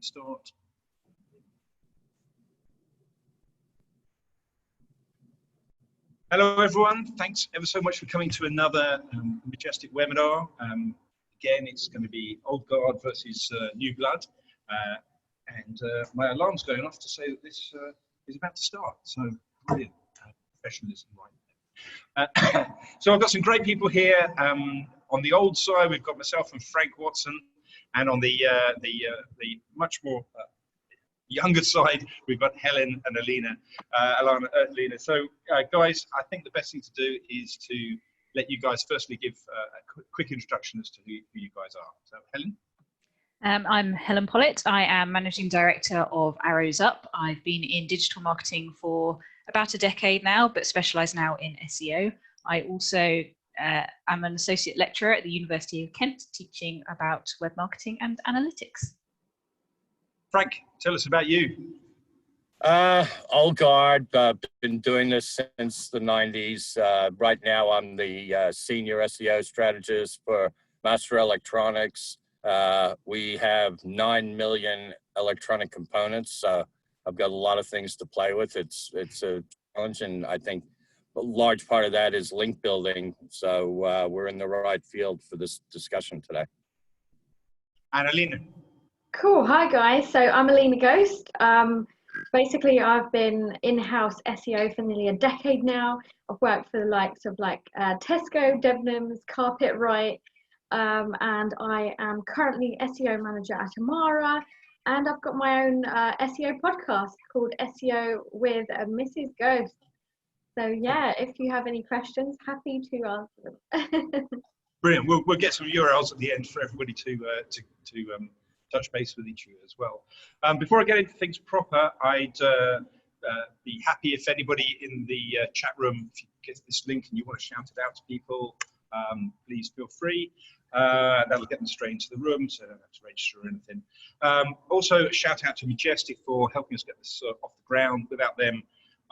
start. Hello everyone, thanks ever so much for coming to another Majestic webinar. Again, it's going to be old guard versus new blood, and my alarm's going off to say that this is about to start, so brilliant professionalism right there. So I've got some great people here. On the old side, we've got myself and Frank Watson, and on the much more younger side, we've got Helen and Alina. Alina. So, guys, I think the best thing to do is to let you guys firstly give a quick introduction as to who you guys are. So, Helen? I'm Helen Pollitt. I am Managing Director of Arrows Up. I've been in digital marketing for about a decade now, but specialise now in SEO. I also am an Associate Lecturer at the University of Kent, teaching about web marketing and analytics. Frank, tell us about you. Old guard, been doing this since the 90s. Right now I'm the Senior SEO Strategist for Master Electronics. We have 9 million electronic components, so I've got a lot of things to play with. It's a challenge, and I think a large part of that is link building, so we're in the right field for this discussion today. And Alina. Cool. Hi guys. So I'm Alina Ghost. Basically, I've been in-house SEO for nearly a decade now. I've worked for the likes of Tesco, Debenhams, Carpetright, and I am currently SEO manager at Amara. And I've got my own SEO podcast called SEO with Mrs. Ghost. So yeah, if you have any questions, happy to answer them. Brilliant. We'll get some URLs at the end for everybody to touch base with each of you as well. Before I get into things proper, I'd be happy if anybody in the chat room, if you get this link and you want to shout it out to people, please feel free. That'll get them straight into the room, so they don't have to register or anything. Also, a shout out to Majestic for helping us get this off the ground. Without them,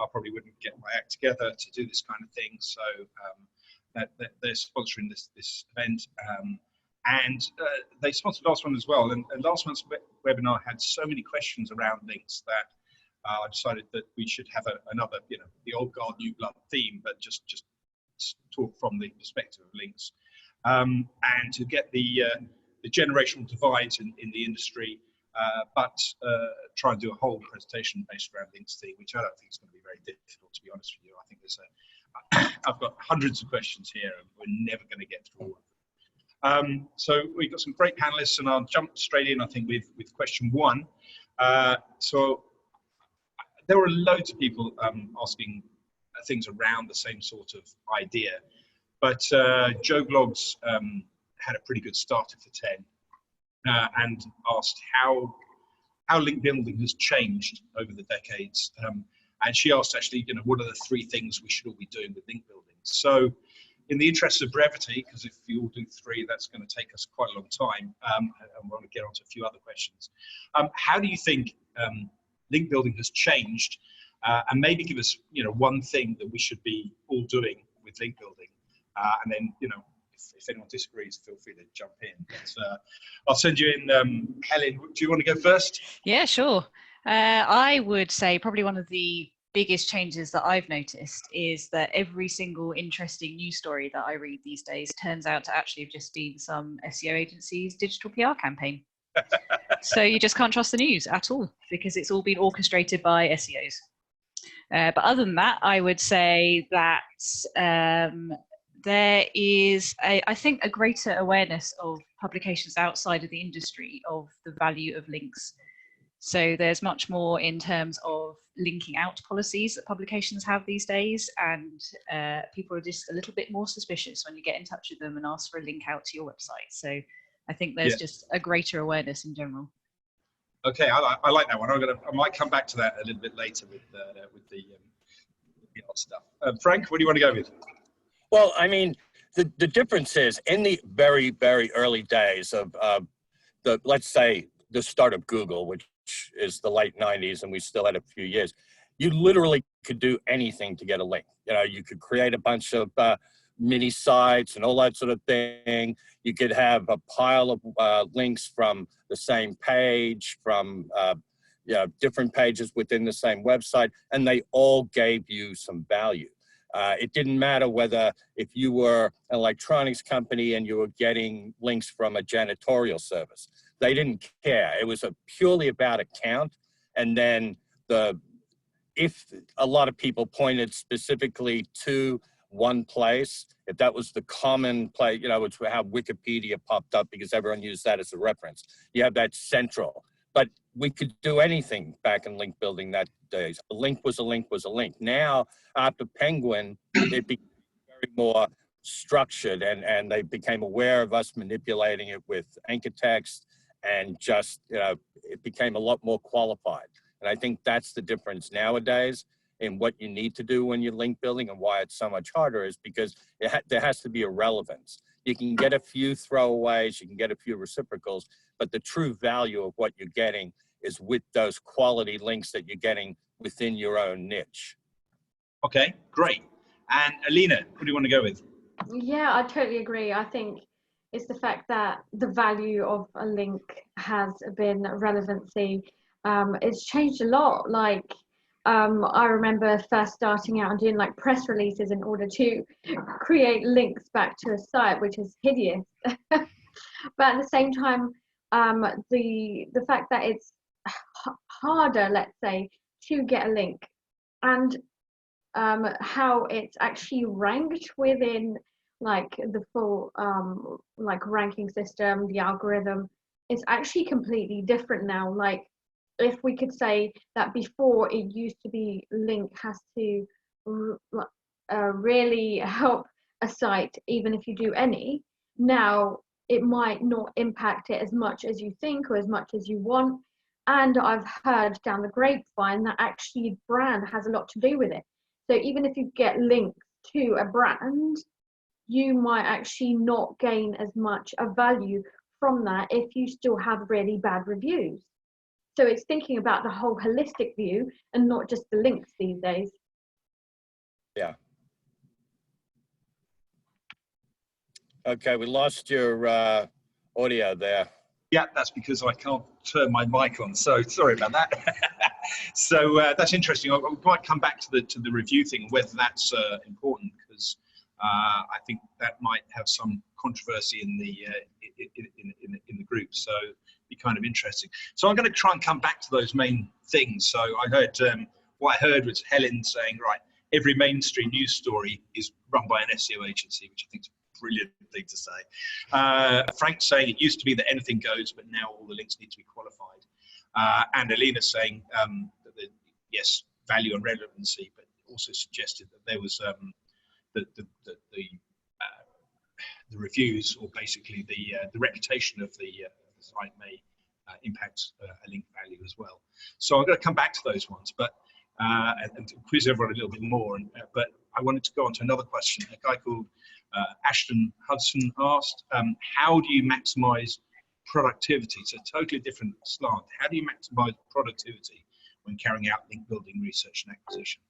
I probably wouldn't get my act together to do this kind of thing. So they're sponsoring this event. And they sponsored last one as well. And last month's webinar had so many questions around links that I decided that we should have another, the old guard, new blood theme, but just talk from the perspective of links. And to get the generational divides in the industry, but try and do a whole presentation based around links theme, which I don't think is going to be very difficult, to be honest with you. I think I've got hundreds of questions here, and we're never going to get through all of them. So we've got some great panelists, and I'll jump straight in, I think, with question one. So there were loads of people asking things around the same sort of idea, but Joe Blogs had a pretty good starter for 10 and asked how link building has changed over the decades. And she asked, actually, what are the 3 things we should all be doing with link building? So in the interest of brevity, because if you all do 3, that's going to take us quite a long time, and we want to get on to a few other questions. How do you think link building has changed? And maybe give us, one thing that we should be all doing with link building. And then, if anyone disagrees, feel free to jump in. But, I'll send you in. Helen, do you want to go first? Yeah, sure. I would say probably one of the biggest changes that I've noticed is that every single interesting news story that I read these days turns out to actually have just been some SEO agency's digital PR campaign. So you just can't trust the news at all because it's all been orchestrated by SEOs. But other than that, I would say that there is, I think, a greater awareness of publications outside of the industry of the value of links. So there's much more in terms of linking out policies that publications have these days, and people are just a little bit more suspicious when you get in touch with them and ask for a link out to your website. So I think there's just a greater awareness in general. Okay, I like that one. I might come back to that a little bit later with the stuff. Frank, what do you want to go with? Well, I mean, the difference is in the very, very early days of let's say the start of Google, which is the late 90s, and we still had a few years, you literally could do anything to get a link. You could create a bunch of mini sites and all that sort of thing. You could have a pile of links from the same page, from different pages within the same website, and they all gave you some value. It didn't matter whether if you were an electronics company and you were getting links from a janitorial service. They didn't care. It was purely about account. And then if a lot of people pointed specifically to one place, if that was the common place, it's how Wikipedia popped up because everyone used that as a reference. You have that central. But we could do anything back in link building that days. A link was a link was a link. Now, after Penguin, it became very more structured, and they became aware of us manipulating it with anchor text, and just it became a lot more qualified. And I think that's the difference nowadays in what you need to do when you're link building, and why it's so much harder is because there has to be a relevance. You can get a few throwaways, you can get a few reciprocals, but the true value of what you're getting is with those quality links that you're getting within your own niche. Okay, great. And Alina, what do you want to go with? Yeah, I totally agree. I think it's the fact that the value of a link has been relevancy. It's changed a lot. Like, I remember first starting out and doing like press releases in order to create links back to a site, which is hideous. But at the same time, the fact that it's harder, let's say, to get a link, and how it's actually ranked within like the full like ranking system, the algorithm is actually completely different now. Like, if we could say that before, it used to be link has to really help a site, even if you do any. Now it might not impact it as much as you think or as much as you want. And I've heard down the grapevine that actually brand has a lot to do with it. So even if you get links to a brand, you might actually not gain as much a value from that if you still have really bad reviews. So it's thinking about the whole holistic view and not just the links these days. Yeah. Okay, we lost your audio there. Yeah, that's because I can't turn my mic on, so sorry about that. So that's interesting. I might come back to the review thing, whether that's important, because I think that might have some controversy in the group. So be kind of interesting. So I'm going to try and come back to those main things. So I heard what I heard was Helen saying, right, every mainstream news story is run by an SEO agency, which I think is a brilliant thing to say. Frank saying it used to be that anything goes, but now all the links need to be qualified. And Alina saying that yes, value and relevancy, but also suggested that there was the reviews, or basically the reputation of the site may impact a link value as well. So I'm going to come back to those ones, but and quiz everyone a little bit more. But I wanted to go on to another question. A guy called Ashton Hudson asked, how do you maximize productivity? It's a totally different slant. How do you maximize productivity when carrying out link building research and acquisition?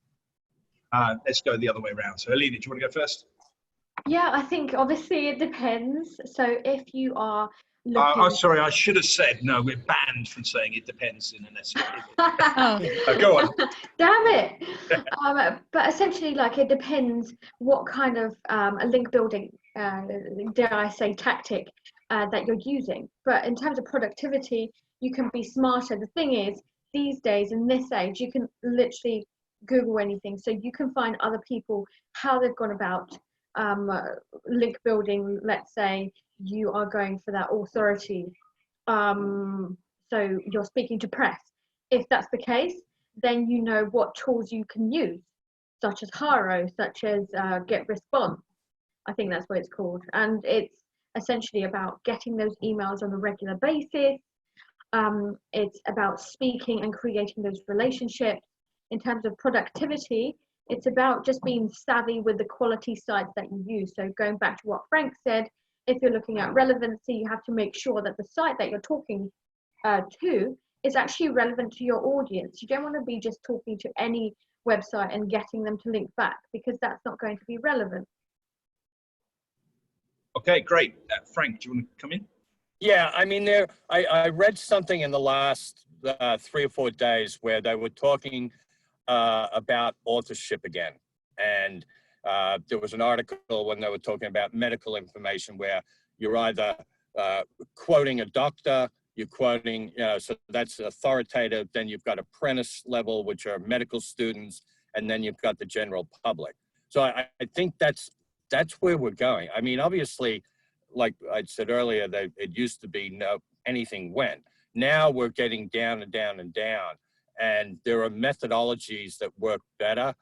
Let's go the other way around. So Alina, do you want to go first? Yeah, I think obviously it depends. So if you are looking... sorry, I should have said, no, we're banned from saying it depends in an SEO. Go on. Damn it. But essentially, like, it depends what kind of a link building, dare I say, tactic that you're using. But in terms of productivity, you can be smarter. The thing is, these days, in this age, you can literally Google anything. So you can find other people, how they've gone about link building. Let's say you are going for that authority, so you're speaking to press. If that's the case, then you know what tools you can use, such as Haro, such as Get Response. I think that's what it's called, and it's essentially about getting those emails on a regular basis. It's about speaking and creating those relationships. In terms of productivity, it's about just being savvy with the quality sites that you use. So going back to what Frank said, if you're looking at relevancy, you have to make sure that the site that you're talking to is actually relevant to your audience. You don't want to be just talking to any website and getting them to link back, because that's not going to be relevant. Okay, great. Frank, do you want to come in? Yeah, I mean, I read something in the last 3 or 4 days where they were talking about authorship again. And there was an article when they were talking about medical information where you're either quoting a doctor, you're quoting, so that's authoritative, then you've got apprentice level, which are medical students, and then you've got the general public. So I think that's where we're going. I mean, obviously, like I said earlier, it used to be anything went. Now we're getting down and down and down, and there are methodologies that work better.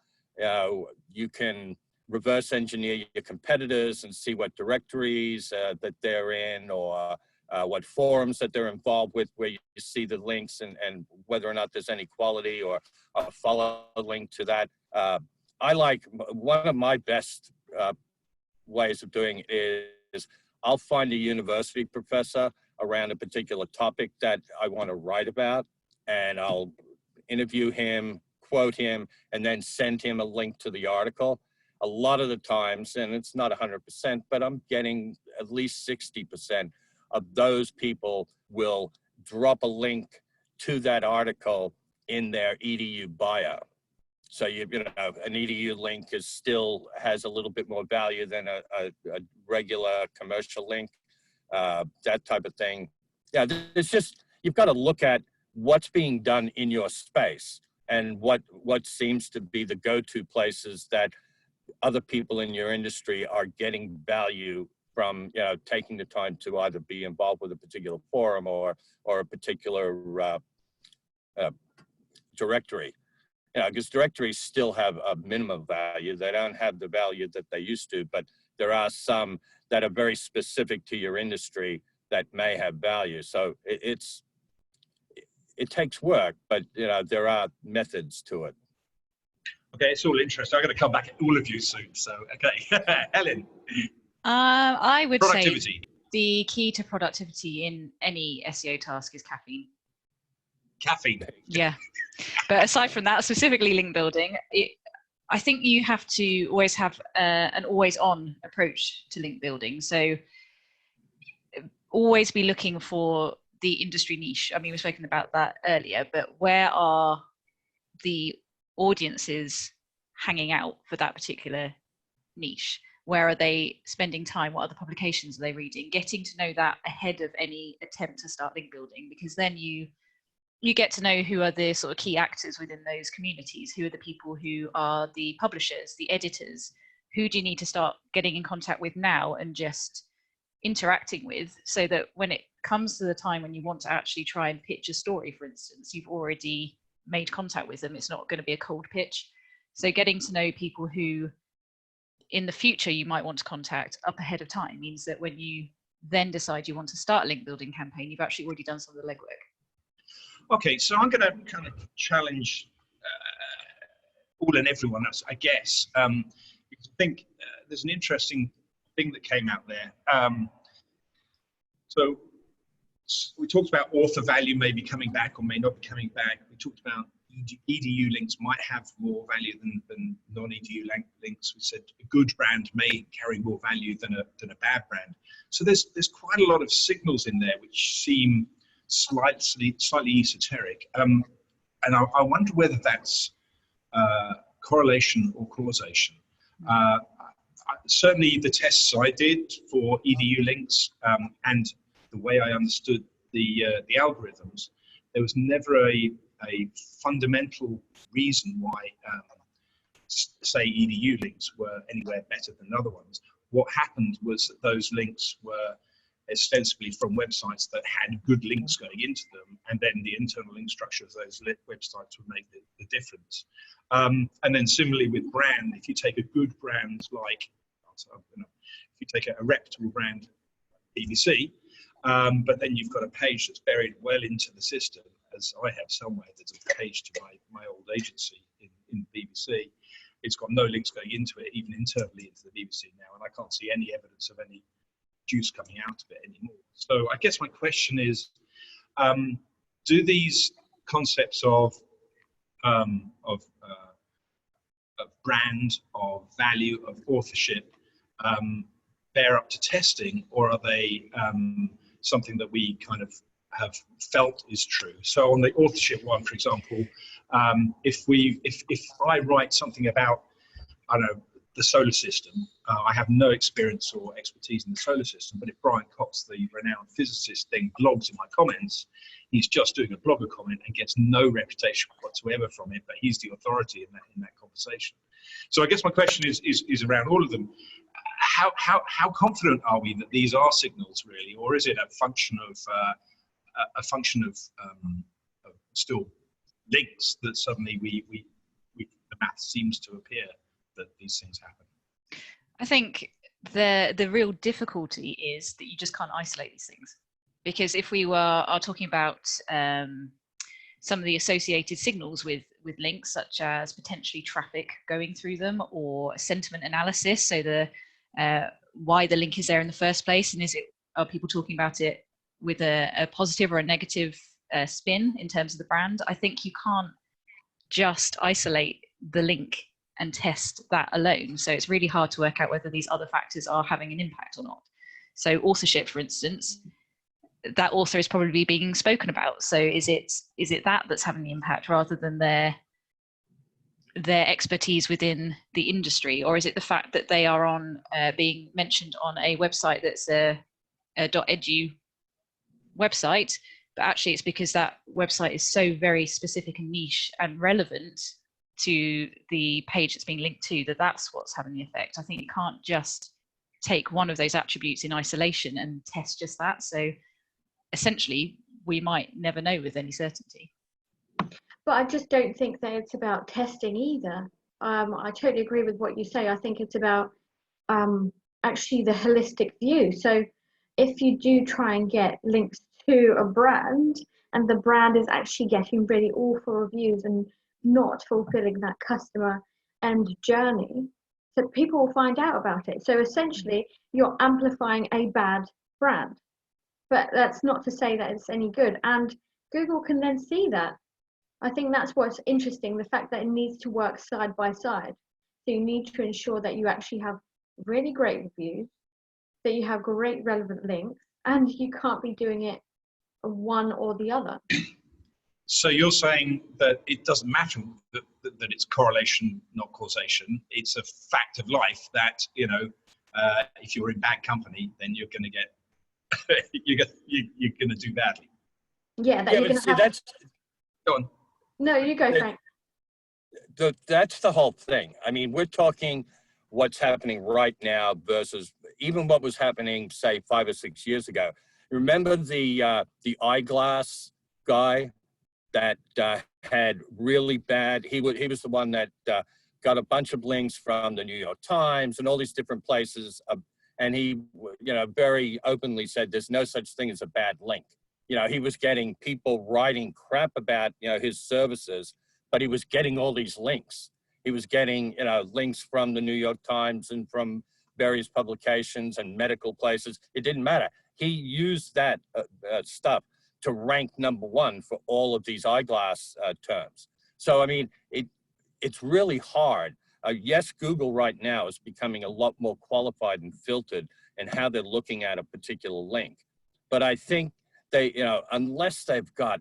You can reverse engineer your competitors and see what directories that they're in, or what forums that they're involved with, where you see the links and whether or not there's any quality or a follow link to that. I like, one of my best ways of doing it is I'll find a university professor around a particular topic that I want to write about, and I'll interview him, quote him, and then send him a link to the article. A lot of the times, and it's not 100%, but I'm getting at least 60% of those people will drop a link to that article in their EDU bio. So you know, an EDU link still has a little bit more value than a regular commercial link, that type of thing. Yeah, it's just, you've got to look at what's being done in your space and what seems to be the go-to places that other people in your industry are getting value from, taking the time to either be involved with a particular forum or a particular directory. Because directories still have a minimum value. They don't have the value that they used to, but there are some that are very specific to your industry that may have value. So it takes work, but there are methods to it. Okay, it's all interesting. I'm going to come back at all of you soon. So, okay, Helen. I would say Productivity. the key to productivity in any SEO task is caffeine. Caffeine. Yeah. But aside from that, specifically link building, I think you have to always have an always-on approach to link building. So always be looking for the industry niche. I mean, we've spoken about that earlier, but where are the audiences hanging out for that particular niche? Where are they spending time? What other publications are they reading? Getting to know that ahead of any attempt to start link building, because then you get to know who are the sort of key actors within those communities, who are the people who are the publishers, the editors, who do you need to start getting in contact with now and just interacting with, so that when it comes to the time when you want to actually try and pitch a story, for instance, you've already made contact with them. It's not going to be a cold pitch. So getting to know people who in the future you might want to contact up ahead of time means that when you then decide you want to start a link building campaign, you've actually already done some of the legwork. Okay, so I'm going to kind of challenge all and everyone else, I guess. Because I think there's an interesting thing that came out there. So we talked about author value maybe coming back or may not be coming back. We talked about EDU links might have more value than non-EDU links. We said a good brand may carry more value than a bad brand. So there's quite a lot of signals in there which seem slightly esoteric, and I wonder whether that's correlation or causation. Certainly the tests I did for EDU links and the way I understood the algorithms, there was never a fundamental reason why say EDU links were anywhere better than other ones. What happened was that those links were ostensibly from websites that had good links going into them, and then the internal link structure of those websites would make the difference. And then similarly with brand, if you take a good brand like, if you take a reputable brand, BBC, but then you've got a page that's buried well into the system, as I have somewhere, there's a page to my old agency in BBC. It's got no links going into it, even internally into the BBC now, and I can't see any evidence of any juice coming out of it anymore. So I guess my question is, do these concepts of brand, of value, of authorship bear up to testing, or are they something that we kind of have felt is true? So on the authorship one, for example, if I write something about, I don't know, the solar system, I have no experience or expertise in the solar system, but if Brian Cox, the renowned physicist, then blogs in my comments, he's just doing a blogger comment and gets no reputation whatsoever from it, but he's the authority in that conversation. So I guess my question is around all of them. How confident are we that these are signals really, or is it a function of still links that suddenly the math seems to appear that these things happen? I think the real difficulty is that you just can't isolate these things, because if we are talking about some of the associated signals with links, such as potentially traffic going through them, or sentiment analysis, so the why the link is there in the first place, and are people talking about it with a positive or a negative spin in terms of the brand. I think you can't just isolate the link and test that alone. So it's really hard to work out whether these other factors are having an impact or not. So authorship, for instance, that author is probably being spoken about. So is it that that's having the impact rather than their expertise within the industry, or is it the fact that they are on being mentioned on a website that's a .edu website, but actually it's because that website is so very specific and niche and relevant to the page that's being linked to, that's what's having the effect. I think you can't just take one of those attributes in isolation and test just that. So essentially, we might never know with any certainty. But I just don't think that it's about testing either. I totally agree with what you say. I think it's about actually the holistic view. So if you do try and get links to a brand, and the brand is actually getting really awful reviews and not fulfilling that customer end journey, so people will find out about it. So essentially, you're amplifying a bad brand. But that's not to say that it's any good. And Google can then see that. I think that's what's interesting, the fact that it needs to work side by side. So you need to ensure that you actually have really great reviews, that you have great relevant links, and you can't be doing it one or the other. So you're saying that it doesn't matter that it's correlation, not causation. It's a fact of life that, if you're in bad company, then you're going to get you're going to do badly. Yeah, that you're going to have. That's, go on. No, you go, Frank. That's the whole thing. I mean, we're talking what's happening right now versus even what was happening, say, 5 or 6 years ago. Remember the eyeglass guy that had really bad? He was the one that got a bunch of links from the New York Times and all these different places, and he, very openly said there's no such thing as a bad link. He was getting people writing crap about, his services, but he was getting all these links. He was getting, links from the New York Times and from various publications and medical places. It didn't matter. He used that stuff to rank #1 for all of these eyeglass terms. So, I mean, it's really hard. Yes, Google right now is becoming a lot more qualified and filtered in how they're looking at a particular link. But I think they, unless they've got,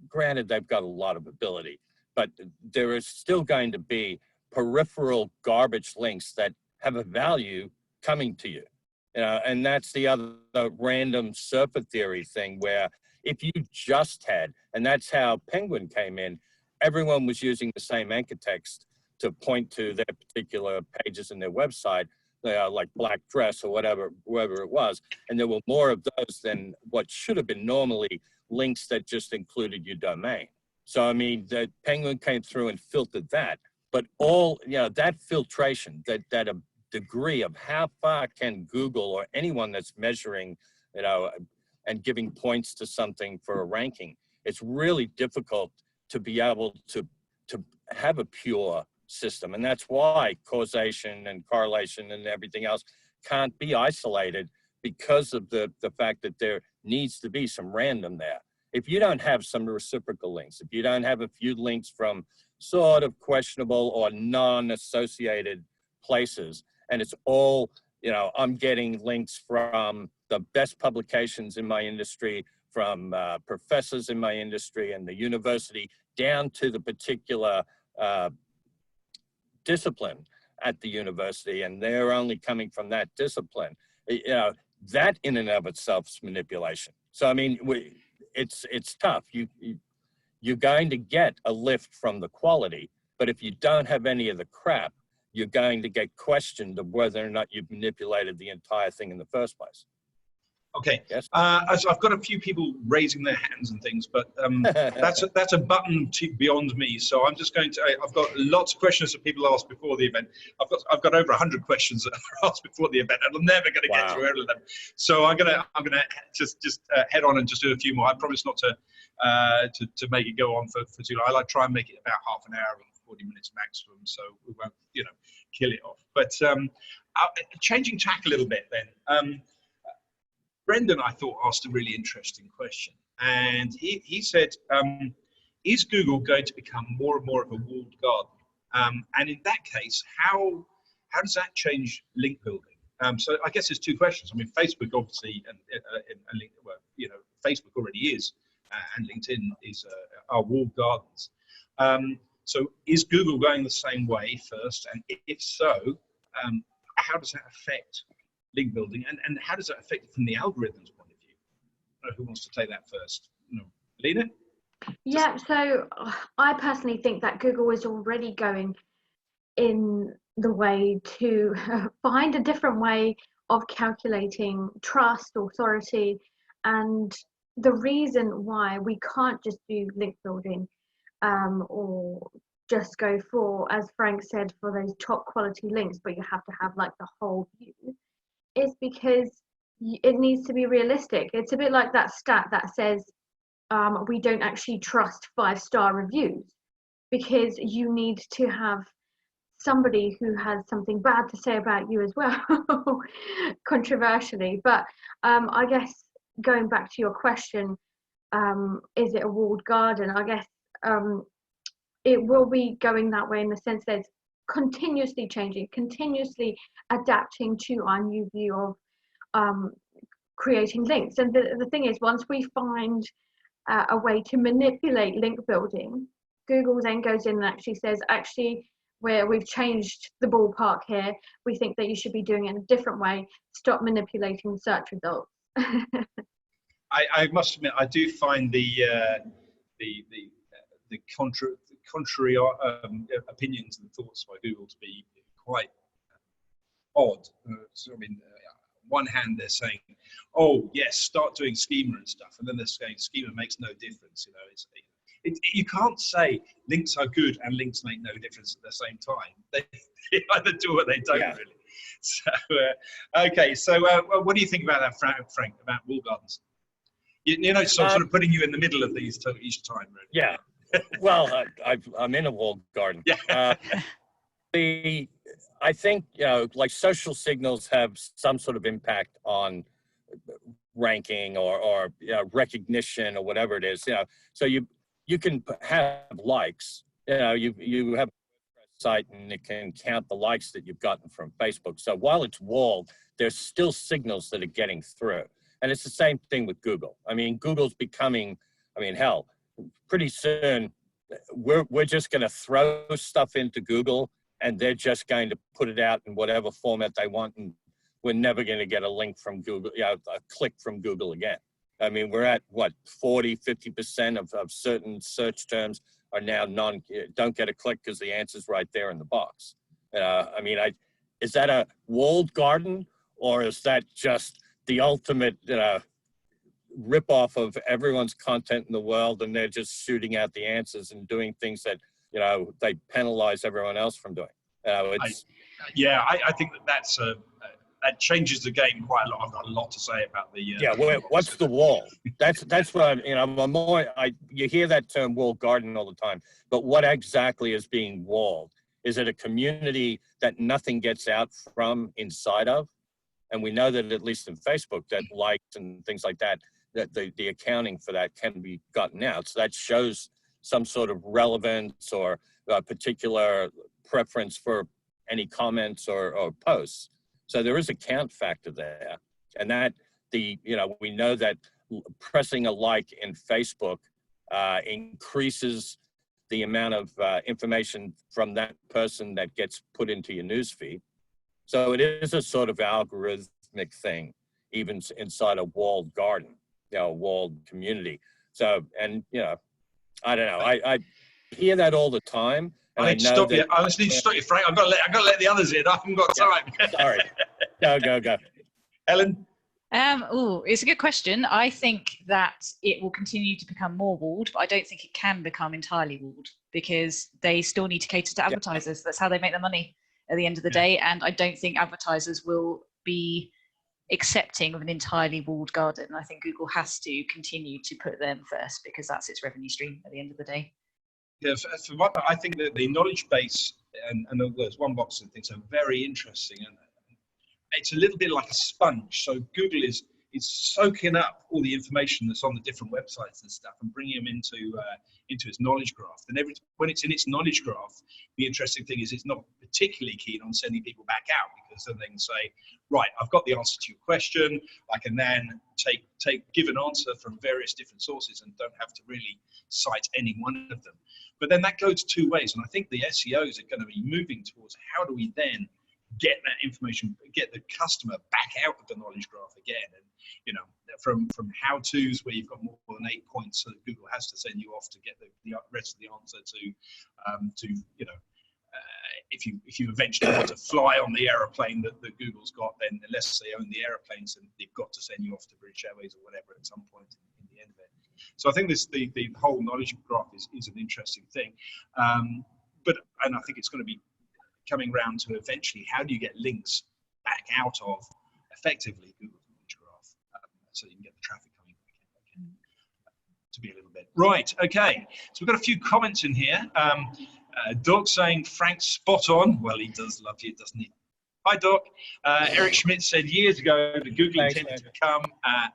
granted they've got a lot of ability, but there is still going to be peripheral garbage links that have a value coming to you. And that's the other random surfer theory thing, where if you just had, and that's how Penguin came in, everyone was using the same anchor text to point to their particular pages in their website, like black dress or whatever it was. And there were more of those than what should have been normally links that just included your domain. So, I mean, the Penguin came through and filtered that. But all, that filtration, that a degree of how far can Google or anyone that's measuring, and giving points to something for a ranking, it's really difficult to be able to have a pure system. And that's why causation and correlation and everything else can't be isolated, because of the fact that there needs to be some random there. If you don't have some reciprocal links, if you don't have a few links from sort of questionable or non-associated places, and it's all you know, I'm getting links from the best publications in my industry, from professors in my industry and the university, down to the particular discipline at the university, and they're only coming from that discipline. You know, that in and of itself is manipulation. So I mean, it's tough. You're going to get a lift from the quality, but if you don't have any of the crap, you're going to get questioned of whether or not you've manipulated the entire thing in the first place. Okay. Yes. As I've got a few people raising their hands and things, but that's a button beyond me. So I'm just going to. I've got lots of questions that people asked before the event. I've got over 100 questions that are asked before the event, and I'm never going to get through all of them. So I'm gonna just head on and just do a few more. I promise not to make it go on for too long. I like try and make it about half an hour and 40 minutes maximum, so we won't kill it off. But changing tack a little bit then. Brendan, I thought, asked a really interesting question. And he said, is Google going to become more and more of a walled garden? And in that case, how does that change link building? So I guess there's two questions. I mean, Facebook obviously, and well, Facebook already is, and LinkedIn are walled gardens. So is Google going the same way first? And if so, how does that affect link building, and how does that affect it from the algorithm's point of view? I don't know who wants to take that first. Alina? Yeah, so I personally think that Google is already going in the way to find a different way of calculating trust, authority, and the reason why we can't just do link building or just go for, as Frank said, for those top quality links, but you have to have like the whole view, is because it needs to be realistic. It's a bit like that stat that says we don't actually trust 5-star reviews, because you need to have somebody who has something bad to say about you as well, controversially. But I guess going back to your question, is it a walled garden? I guess it will be going that way in the sense that it's continuously changing, continuously adapting to our new view of creating links. And the thing is, once we find a way to manipulate link building, Google then goes in and actually says, actually, we've changed the ballpark here. We think that you should be doing it in a different way. Stop manipulating search results. I must admit, I do find the contrary opinions and thoughts by Google to be quite odd. So I mean, on one hand they're saying, "Oh yes, start doing schema and stuff," and then they're saying schema makes no difference. You can't say links are good and links make no difference at the same time. They either do or they don't, really. So okay, so what do you think about that, Frank? About walled gardens? Sort of putting you in the middle of these each time, really. Yeah. Well, I'm in a walled garden. Yeah. I think, like social signals have some sort of impact on ranking or recognition or whatever it is. So you can have likes. You have a site and it can count the likes that you've gotten from Facebook. So while it's walled, there's still signals that are getting through. And it's the same thing with Google. I mean, Google's becoming, hell, pretty soon we're just going to throw stuff into Google and they're just going to put it out in whatever format they want, and we're never going to get a link from Google, a click from Google again. I mean, we're at what, 40-50% of certain search terms are now don't get a click because the answer's right there in the box. Is that a walled garden, or is that just the ultimate rip-off of everyone's content in the world, and they're just shooting out the answers and doing things that they penalize everyone else from doing? I think that changes the game quite a lot. I've got a lot to say about the what's the wall? That's what I'm more. You hear that term walled garden all the time, but what exactly is being walled? Is it a community that nothing gets out from inside of? And we know that at least in Facebook, that likes and things like that, that the accounting for that can be gotten out. So that shows some sort of relevance or a particular preference for any comments or posts. So there is a count factor there. And that we know that pressing a like in Facebook increases the amount of information from that person that gets put into your newsfeed. So it is a sort of algorithmic thing, even inside a walled garden, a walled community. So, and I don't know. I hear that all the time. And I know that. I just need to stop you, Frank. I've got to let the others in. I haven't got time. Sorry. Go. Helen? It's a good question. I think that it will continue to become more walled, but I don't think it can become entirely walled because they still need to cater to advertisers. That's how they make their money at the end of the day. And I don't think advertisers will be accepting of an entirely walled garden. I think Google has to continue to put them first because that's its revenue stream at the end of the day. Yeah, for one, I think that the knowledge base and those one box and things are very interesting, and it's a little bit like a sponge. So Google is soaking up all the information that's on the different websites and stuff and bringing them into its knowledge graph. And when it's in its knowledge graph, the interesting thing is it's not particularly keen on sending people back out, because then they can say, right, I've got the answer to your question. I can then give an answer from various different sources and don't have to really cite any one of them. But then that goes two ways, and I think the SEOs are going to be moving towards how do we then get that information, get the customer back out of the knowledge graph again, and from how-tos where you've got more than 8 points that Google has to send you off to get the rest of the answer to if you eventually want to fly on the aeroplane that Google's got, then unless they own the aeroplanes, and they've got to send you off to British Airways or whatever at some point in the end of it. So I think the whole knowledge graph is an interesting thing, and I think it's going to be coming around to eventually how do you get links back out of effectively Google's knowledge graph, so you can get the traffic coming back in to be a little bit right. Okay, so we've got a few comments in here. Doc saying Frank's spot on. Well, he does love you, doesn't he? Hi, Doc. Eric Schmidt said years ago that Google intended to become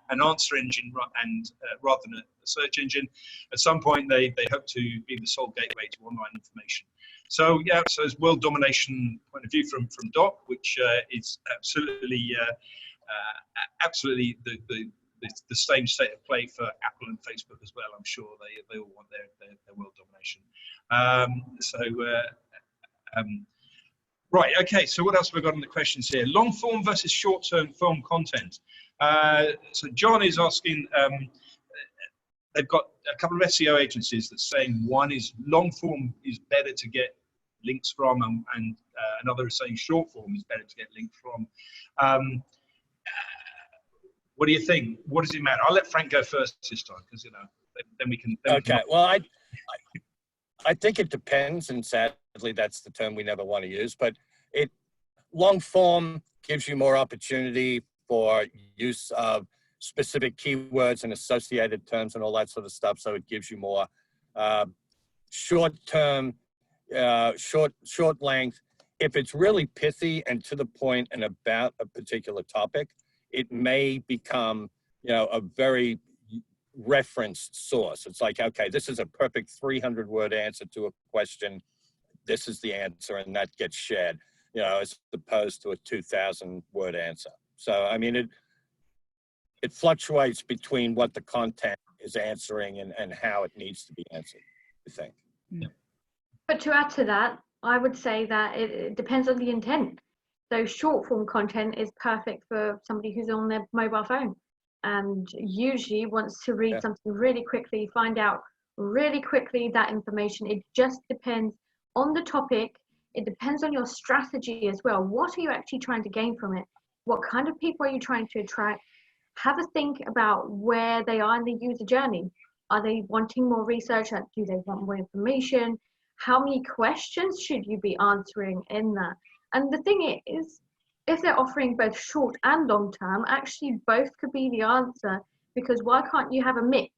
an answer engine and rather than a search engine. At some point, they hope to be the sole gateway to online information. So yeah, so there's world domination point of view from Doc, which is absolutely the same state of play for Apple and Facebook as well. I'm sure they all want their world domination. Right, okay, so what else have we got in the questions here? Long form versus short-term form content. So John is asking, they've got a couple of SEO agencies that's saying one is long form is better to get links from, and another is saying short form is better to get links from. What do you think? What does it matter? I'll let Frank go first this time, because then we can. Okay. Well, I think it depends, and sadly, that's the term we never want to use. But long form gives you more opportunity for use of specific keywords and associated terms and all that sort of stuff. So it gives you more short term, short length. If it's really pithy and to the point and about a particular topic, it may become, a very referenced source. It's like, okay, this is a perfect 300-word answer to a question. This is the answer, and that gets shared, as opposed to a 2,000-word answer. So, I mean, it fluctuates between what the content is answering and how it needs to be answered, I think. Yeah. But to add to that, I would say that it depends on the intent. So short form content is perfect for somebody who's on their mobile phone and usually wants to read something really quickly, find out really quickly that information. It just depends on the topic. It depends on your strategy as well. What are you actually trying to gain from it? What kind of people are you trying to attract? Have a think about where they are in the user journey. Are they wanting more research? Do they want more information? How many questions should you be answering in that? And the thing is, if they're offering both short and long term, actually both could be the answer, because why can't you have a mix?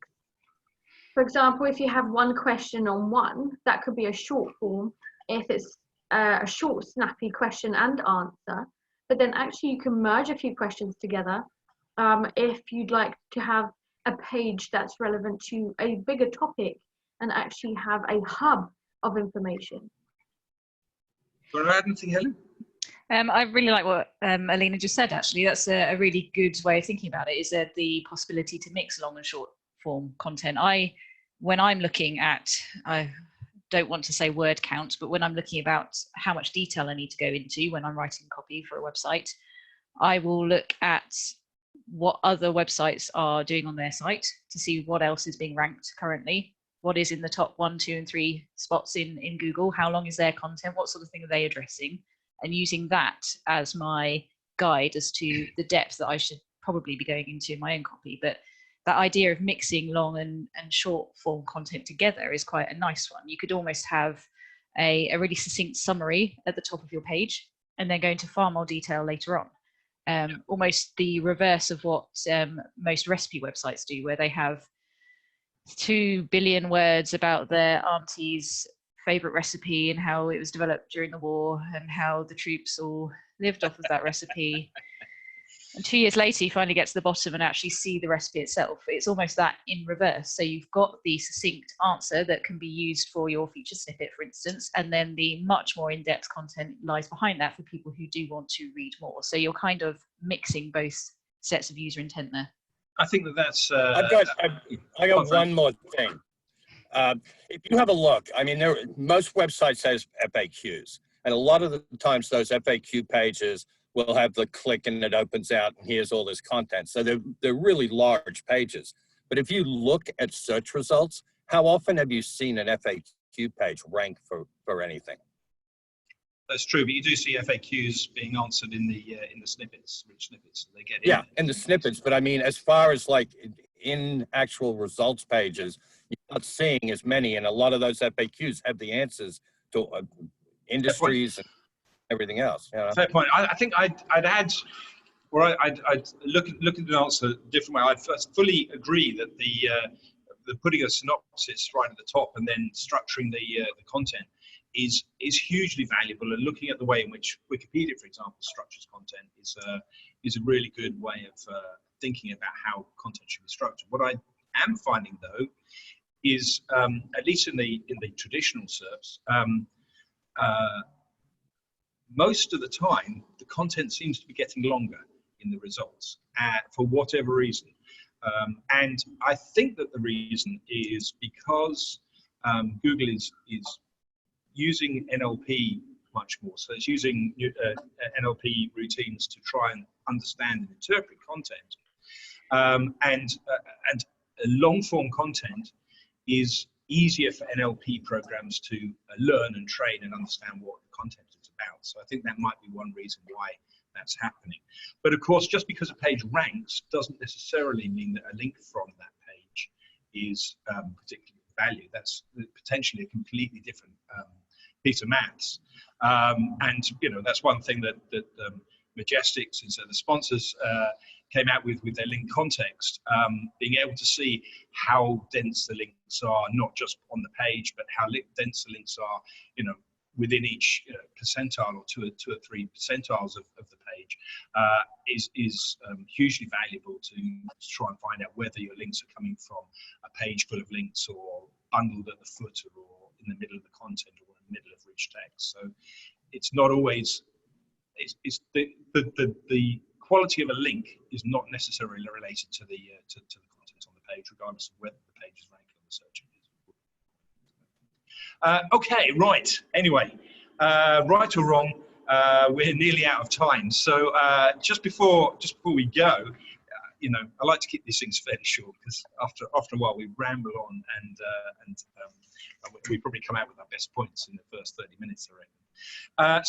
For example, if you have one question on one, that could be a short form if it's a short, snappy question and answer. But then actually you can merge a few questions together if you'd like to have a page that's relevant to a bigger topic and actually have a hub of information. Do you want to add anything, Helen? I really like what Alina just said, actually. That's a really good way of thinking about it, is that the possibility to mix long and short form content. When I'm looking at, I don't want to say word count, but when I'm looking about how much detail I need to go into when I'm writing copy for a website, I will look at what other websites are doing on their site to see what else is being ranked currently, what is in the top 1, 2, and 3 spots in Google, how long is their content, what sort of thing are they addressing, and using that as my guide as to the depth that I should probably be going into in my own copy. But that idea of mixing long and short form content together is quite a nice one. You could almost have a really succinct summary at the top of your page and then go into far more detail later on. Almost the reverse of what most recipe websites do, where they have 2 billion words about their auntie's favorite recipe and how it was developed during the war and how the troops all lived off of that recipe. And 2 years later, you finally get to the bottom and actually see the recipe itself. It's almost that in reverse. So you've got the succinct answer that can be used for your feature snippet, for instance, and then the much more in-depth content lies behind that for people who do want to read more. So you're kind of mixing both sets of user intent there. I think that's. I got one more thing. If you have a look, I mean, most websites has FAQs, and a lot of the times those FAQ pages will have the click and it opens out and here's all this content. So they're really large pages. But if you look at search results, how often have you seen an FAQ page rank for anything? That's true, but you do see FAQs being answered in the snippets, rich snippets. They get in the snippets. But I mean, as far as like in actual results pages, you're not seeing as many, and a lot of those FAQs have the answers to industries and everything else. You know? Fair point. I think I'd add, or I'd look at the answer a different way. I first fully agree that the putting a synopsis right at the top and then structuring the content is hugely valuable, and looking at the way in which Wikipedia, for example, structures content is a really good way of thinking about how content should be structured. What I am finding though is, at least in the traditional SERPs, most of the time the content seems to be getting longer in the results for whatever reason, and I think that the reason is because Google is using NLP much more. So it's using NLP routines to try and understand and interpret content. And long form content is easier for NLP programs to learn and train and understand what the content is about. So I think that might be one reason why that's happening. But of course, just because a page ranks doesn't necessarily mean that a link from that page is particularly valued. That's potentially a completely different piece of maths. And you know, that's one thing that Majestic, since they're the sponsors, came out with their link context, being able to see how dense the links are, not just on the page, but how dense the links are, you know, within each percentile or two or three percentiles of the page, is hugely valuable to try and find out whether your links are coming from a page full of links or bundled at the footer or in the middle of the content or in the middle of rich text. So it's not always, it's the quality of a link is not necessarily related to the content on the page, regardless of whether the page is ranking on the search engine. Okay, right. Anyway, right or wrong, we're nearly out of time. So just before we go, you know, I like to keep these things fairly short because after a while we ramble on and we probably come out with our best points in the first 30 minutes, I reckon.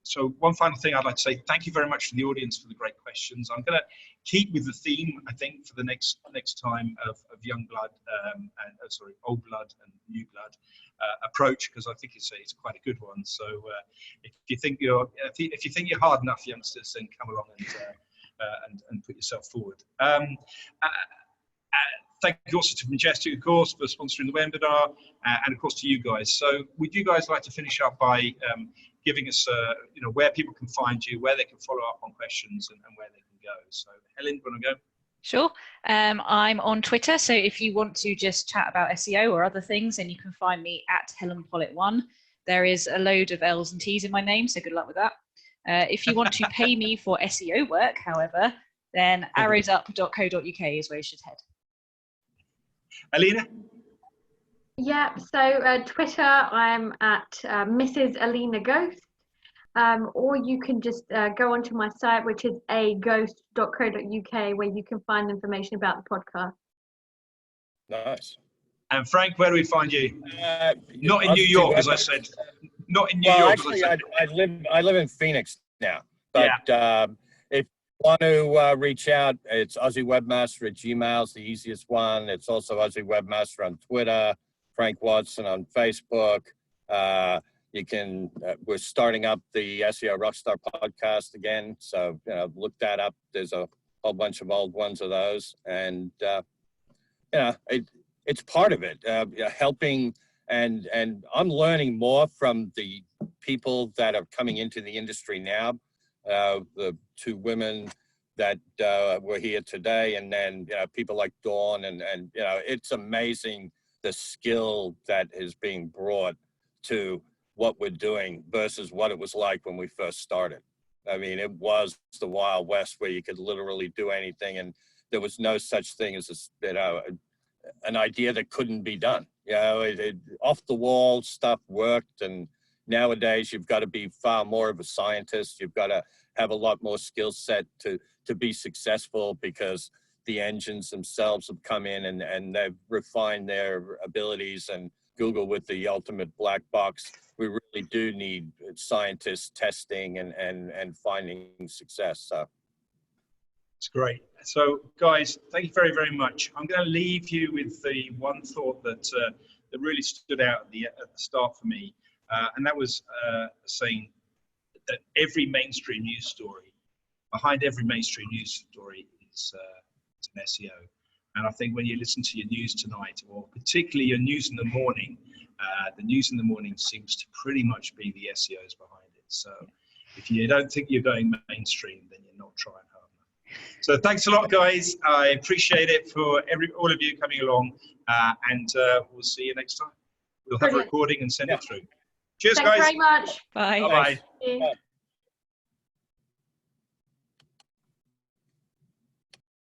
So one final thing I'd like to say, thank you very much to the audience for the great questions. I'm going to keep with the theme, I think, for the next time of young blood, old blood and new blood approach, because I think it's quite a good one. So if you think you're hard enough, youngsters, then come along and put yourself forward. Thank you also to Majestic, of course, for sponsoring the webinar, and of course to you guys. So would you guys like to finish up by giving us, you know, where people can find you, where they can follow up on questions, and where they can go? So Helen, do you want to go? Sure. I'm on Twitter, so if you want to just chat about SEO or other things, then you can find me at Helen Pollitt 1. There is a load of L's and T's in my name, so good luck with that. If you want to pay me for SEO work, however, then arrowsup.co.uk is where you should head. Alina? Yeah, so Twitter, I'm at Mrs. Alina Ghost, or you can just go onto my site, which is aghost.co.uk, where you can find information about the podcast. Nice. And Frank, where do we find you? Not in New York, as I said. Not in New Well, York. actually, I live in Phoenix now. But if you want to reach out, it's Aussie Webmaster at Gmail's the easiest one. It's also Aussie Webmaster on Twitter, Frank Watson on Facebook. You can. We're starting up the SEO Rockstar podcast again, so look that up. There's a whole bunch of old ones of those, and it's part of it, helping, and I'm learning more from the people that are coming into the industry now, the two women that were here today, and then people like Dawn, and it's amazing the skill that is being brought to what we're doing versus what it was like when we first started. I mean, it was the Wild West where you could literally do anything, and there was no such thing as an idea that couldn't be done. Off the wall stuff worked, and nowadays you've got to be far more of a scientist. You've got to have a lot more skill set to be successful, because the engines themselves have come in and they've refined their abilities, and Google with the ultimate black box. We really do need scientists testing and finding success. So. It's great. So, guys, thank you very, very much. I'm going to leave you with the one thought that really stood out at the start for me, and that was saying that every mainstream news story, behind every mainstream news story is an SEO. And I think when you listen to your news tonight, or particularly your news in the morning, the news in the morning seems to pretty much be the SEOs behind it. So if you don't think you're going mainstream, then you're not trying hard enough. So thanks a lot, guys. I appreciate it for all of you coming along, and we'll see you next time. We'll have a recording and send it through. Cheers, Thanks guys. very much. Bye. Bye-bye. Bye.